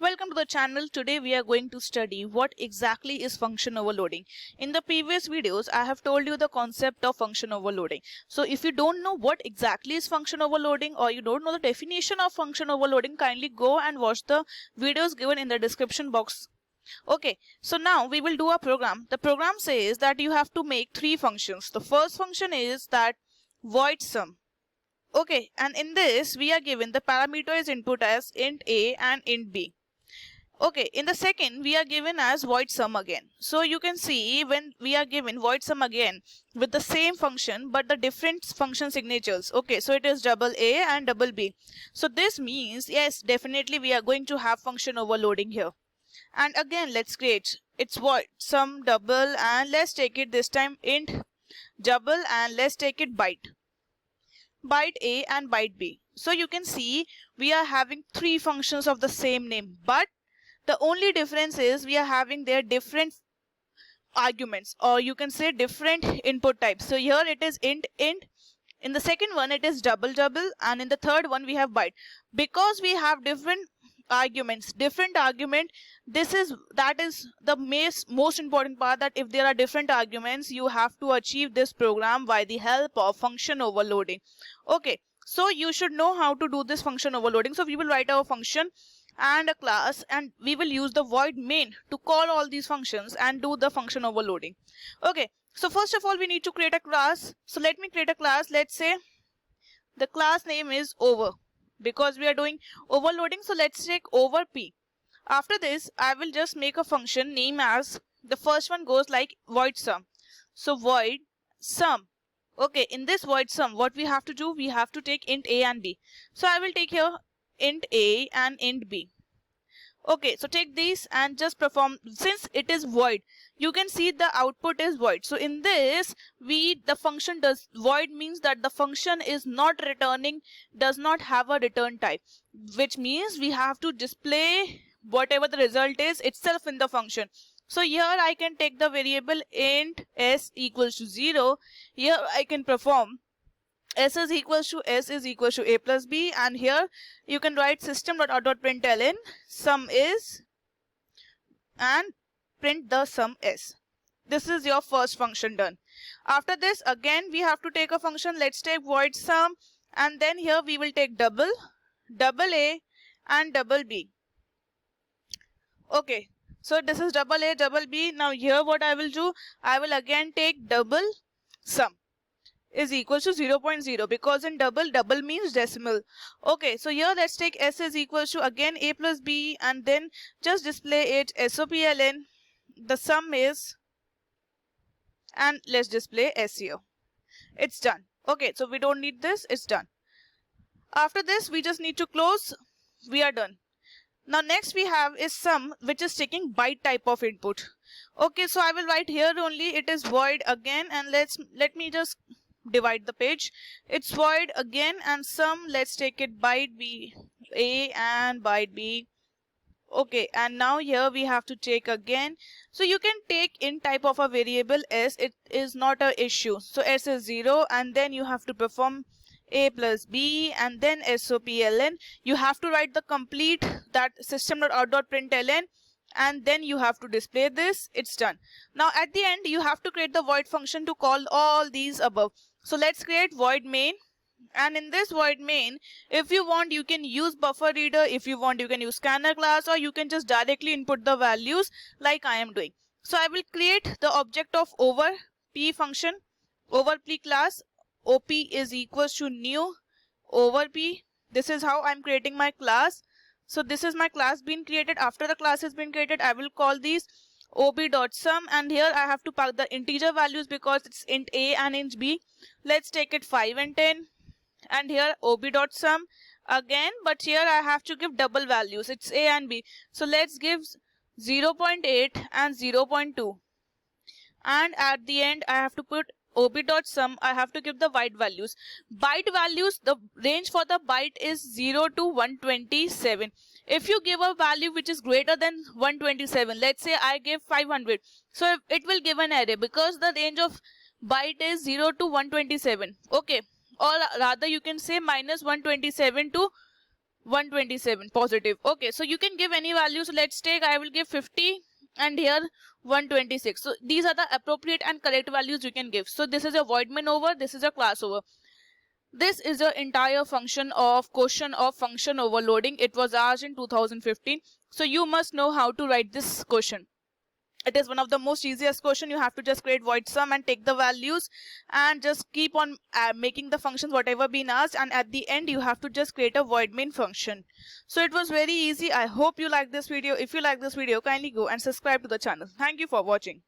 Welcome to the channel. Today we are going to study what exactly is function overloading. In the previous videos I have told you the concept of function overloading. So if you don't know what exactly is function overloading or you don't know the definition of function overloading, kindly go and watch the videos given in the description box. Okay, so now we will do a program. The program says that you have to make three functions. The first function is that void sum. Okay, and in this we are given the parameter is input as int a and int b. Okay, in the second we are given as void sum again. So you can see when we are given void sum again with the same function but the different function signatures. Okay, so it is double A and double B. So this means yes, definitely we are going to have function overloading here. And again let's create it's void sum double and let's take it this time int double and let's take it byte A and byte B. So you can see we are having three functions of the same name, but the only difference is we are having their different arguments, or you can say different input types. So here it is int, in the second one it is double, and in the third one we have byte. Because we have different arguments, that is the most important part, that if there are different arguments you have to achieve this program by the help of function overloading. Okay, so you should know how to do this function overloading. So we will write our function and a class, and we will use the void main to call all these functions and do the function overloading. Okay, so first of all we need to create a class. So let me create a class. Let's say the class name is over because we are doing overloading. So let's take over p. After this I will just make a function name as, the first one goes like void sum. So void sum. Okay, in this void sum what we have to do, we have to take int a and b. So I will take here int a and int b. Okay, so take these and just perform. Since it is void, you can see the output is void. So in this the function does void means that the function is not returning, does not have a return type, which means we have to display whatever the result is itself in the function. So here I can take the variable int s equals to 0. Here I can perform s is equals to a plus b, and here you can write system.out.println sum is and print the sum s. This is your first function done. After this again we have to take a function. Let's take void sum, and then here we will take double a and double b. Okay, so this is double a double b. Now here what I will do, I will again take double sum is equals to 0.0 because in double means decimal. Okay, so here let's take s is equals to again a plus b, and then just display it sopln, the sum is, and let's display s here. It's done. Okay, so we don't need this, it's done. After this we just need to close. We are done. Now next we have is sum, which is taking byte type of input. Okay, so I will write here only it is void again, and let me just divide the page. It's void again and sum, let's take it byte b a and byte b. Okay, and now here we have to take again, so you can take in type of a variable s, it is not a issue. So s is 0, and then you have to perform a plus b, and then sopln. You have to write the complete that system.out.println, and then you have to display this. It's done. Now at the end you have to create the void function to call all these above. So let's create void main, and in this void main, if you want you can use buffer reader, if you want you can use scanner class, or you can just directly input the values like I am doing. So I will create the object of over p function, over p class. Op is equals to new over p. This is how I'm creating my class. So this is my class being created. After the class has been created, I will call these ob.sum, and here I have to pass the integer values because it's int a and int b. Let's take it 5 and 10, and here ob.sum again, but here I have to give double values, it's a and b. So let's give 0.8 and 0.2, and at the end I have to put ob.sum. I have to give the byte values. Byte values, the range for the byte is 0 to 127. If you give a value which is greater than 127, let's say I give 500, so it will give an array because the range of byte is 0 to 127. Okay, or rather you can say minus 127 to 127 positive. Okay, so you can give any value. So let's take, I will give 50 and here 126. So these are the appropriate and correct values you can give. So this is a void main over, this is a class over. This is the entire function of question of function overloading. It was asked in 2015. So you must know how to write this question. It is one of the most easiest question. You have to just create void sum and take the values and just keep on making the functions whatever been asked, and at the end you have to just create a void main function. So it was very easy. I hope you like this video. If you like this video, kindly go and subscribe to the channel. Thank you for watching.